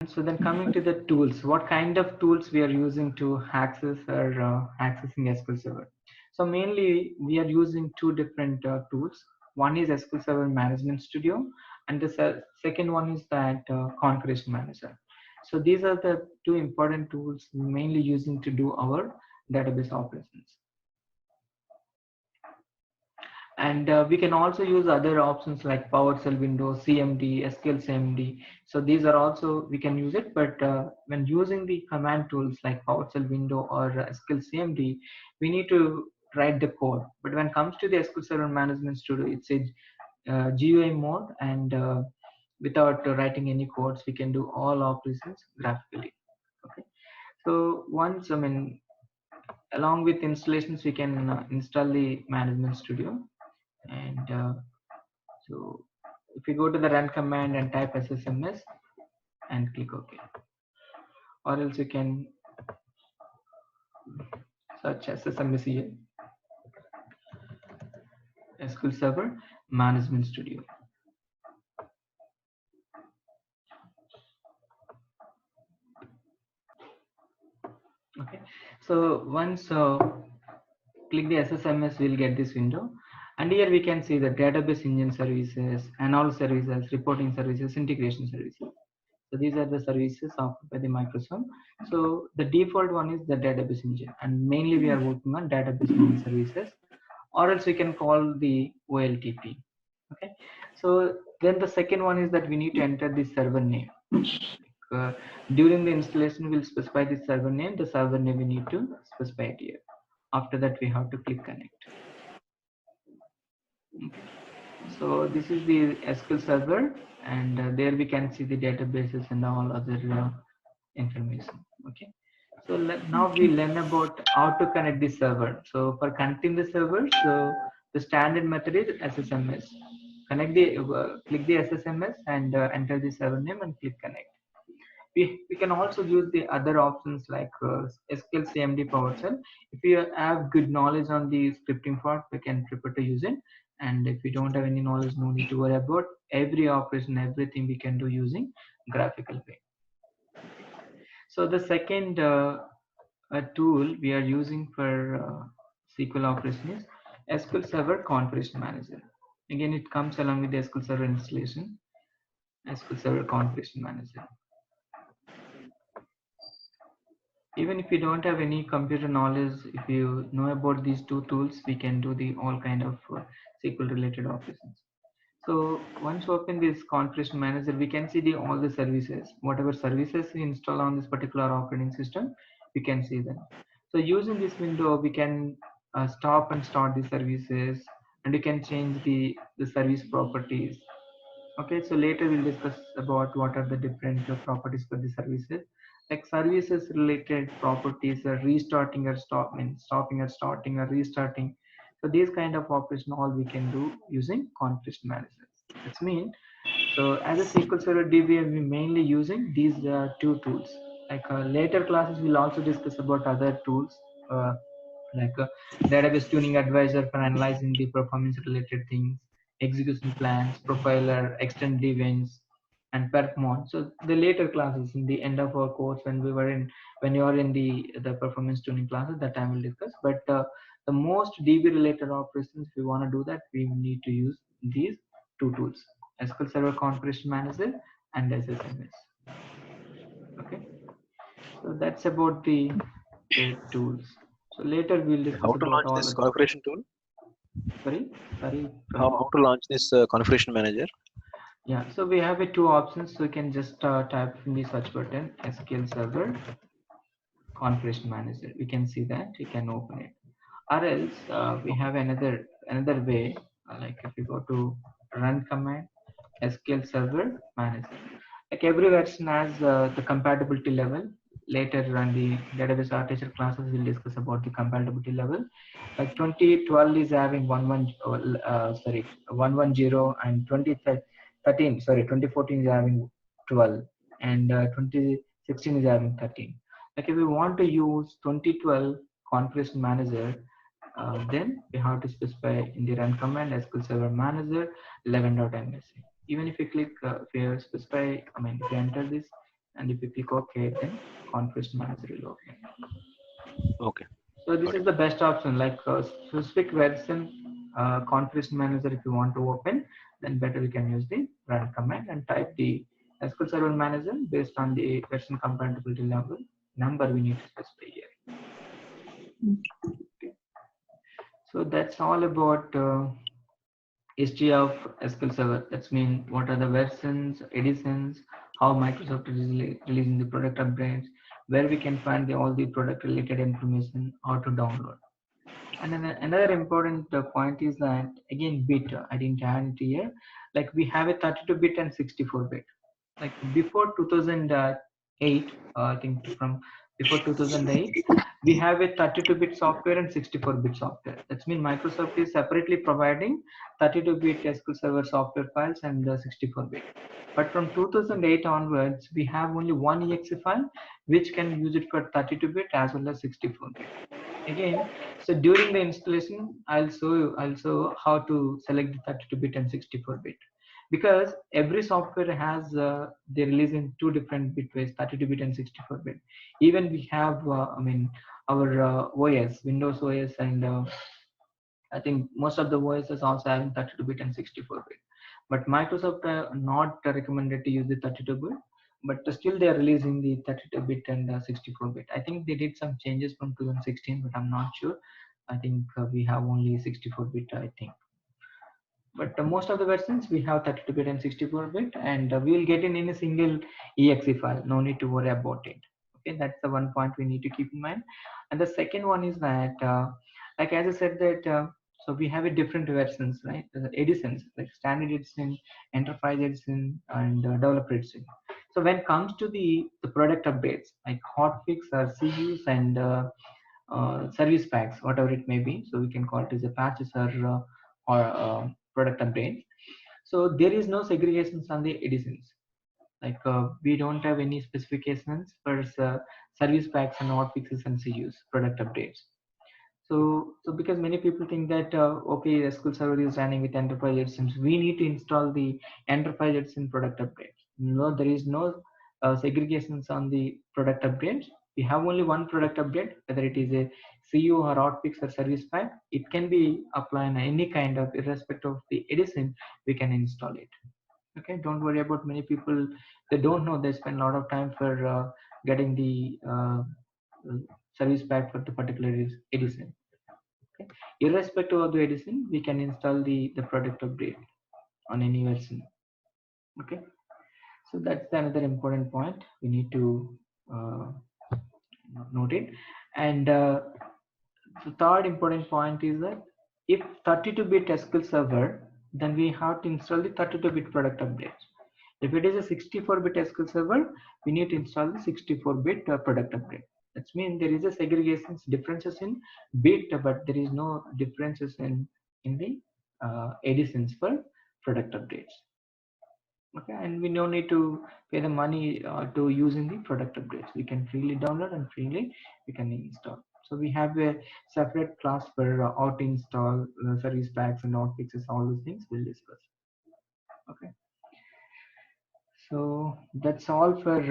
So then coming to the tools, what kind of tools we are using to access or accessing SQL Server? So mainly we are using two different tools. One is SQL Server Management Studio, and the second one is that Configuration Manager. So these are the two important tools mainly using to do our database operations. And we can also use other options like PowerShell window, CMD, SQL CMD. So these are also, we can use it, but when using the command tools like PowerShell window or SQL CMD, we need to write the code. But when it comes to the SQL Server Management Studio, it's a GUI mode, and without writing any codes, we can do all operations graphically. Okay. So once, I mean, along with installations, we can install the Management Studio. And so if you go to the run command and type SSMS and click OK, or else you can search SSMS here, SQL Server Management Studio. Okay, so once click the SSMS, we'll get this window. And here we can see the database engine services, annual services, reporting services, integration services. So these are the services offered by the Microsoft. So the default one is the database engine, and mainly we are working on database engine services, or else we can call the OLTP. Okay. So then the second one is that we need to enter the server name. During the installation, we'll specify the server name. The server name we need to specify it here. After that, we have to click connect. Okay. So this is the SQL Server, and there we can see the databases and all other information. Okay. So now we learn about how to connect the server. So for connecting the server, so the standard method is SSMS. Connect the click the SSMS and enter the server name and click connect. We can also use the other options like SQL CMD PowerShell. If you have good knowledge on the scripting part, we can prefer to use it. And if you don't have any knowledge, no need to worry about every operation, everything we can do using graphical way. So the second tool we are using for SQL operation is SQL Server Configuration Manager. Again, it comes along with the SQL Server installation, SQL Server Configuration Manager. Even if you don't have any computer knowledge, if you know about these two tools, we can do the all kind of SQL related operations. So once you open this configuration manager, we can see the all the services, whatever services we install on this particular operating system, we can see them. So using this window, we can stop and start the services, and you can change the service properties. Okay, so later we'll discuss about what are the different properties for the services. Like services related properties are restarting or stopping or starting or restarting. So these kind of operation all we can do using configuration manager. That's mean. So as a SQL Server DB, we mainly using these two tools. Like later classes, we'll also discuss about other tools. Like database tuning advisor for analyzing the performance related things, execution plans, profiler, extended events, and perf mod. So the later classes in the end of our course, when you are in the performance tuning classes, that time we'll discuss. But the most DB related operations, if we want to do that, we need to use these two tools: SQL Server Configuration Manager and SSMS. Okay, so that's about the tools. So later we'll discuss How to about launch all this the configuration tool? sorry. How to launch this configuration manager? Yeah, so we have two options. So you can just type in the search button SQL Server Configuration Manager. We can see that you can open it. Or else we have another way. Like if you go to run command SQL Server Manager. Like every version has the compatibility level. Later on the database architecture classes, we'll discuss about the compatibility level. Like 2012 is having 110 and 2013, sorry, 2014 is having 12, and 2016 is having 13. Like if we want to use 2012 configuration manager, then we have to specify in the run command SQL Server Manager 11.msc. Even if you click, if you specify, I mean, if you enter this and if you click OK, then configuration manager will open. Okay, So this got is it. the best option, like specific version configuration manager. If you want to open, then better we can use the run command and type the SQL Server Manager based on the version compatibility level number we need to specify here. Okay. So that's all about history of SQL Server. That's mean what are the versions, editions, how Microsoft is releasing the product upgrades, where we can find all the product related information, how to download. And then another important point is that again bit I didn't add it here. Like we have a 32-bit and 64-bit. Like before 2008, I think from before 2008, we have a 32-bit software and 64-bit software. That means Microsoft is separately providing 32-bit SQL Server software files and 64-bit. But from 2008 onwards, we have only one exe file which can use it for 32-bit as well as 64-bit. Again, so during the installation, I'll show how to select the 32-bit and 64-bit, because every software has they release in two different bitways, 32-bit and 64-bit. Even we have I mean our OS, Windows OS, and I think most of the OSs also having 32-bit and 64-bit. But Microsoft not recommended to use the 32-bit, but still they are releasing the 32-bit and 64-bit. I think they did some changes from 2016, but I'm not sure. I think we have only 64-bit, I think. But most of the versions we have 32-bit and 64-bit, and we will get in a single exe file. No need to worry about it. Okay, that's the one point we need to keep in mind. And the second one is that, like as I said that, so we have a different versions, right? The editions like standard edition, enterprise edition, and developer edition. So when it comes to the product updates like hotfix or CUs and service packs, whatever it may be. So we can call it as a patches or product updates. So there is no segregations on the editions. Like we don't have any specifications for service packs and hotfixes and CUs product updates. So because many people think that okay, SQL Server is running with enterprise editions, we need to install the enterprise edition product updates. No, there is no segregations on the product updates. We have only one product update, whether it is a CU or hotfix or service pack. It can be applied on any kind of, irrespective of the edition, we can install it. Okay, don't worry about many people. They don't know. They spend a lot of time for getting the service pack for the particular edition. Okay. Irrespective of the edition, we can install the product update on any version. Okay, so that's another important point we need to uh, note it. And the third important point is that if 32-bit SQL Server, then we have to install the 32-bit product updates. If it is a 64-bit SQL Server, we need to install the 64-bit product update. That means there is a segregation differences in bit, but there is no differences in the editions for product updates. Okay, and we don't need to pay the money to using the product updates. We can freely download and freely we can install. So we have a separate class for auto install, service packs and out fixes. All those things we'll discuss. Okay, so that's all for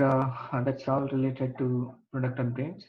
that's all related to product updates.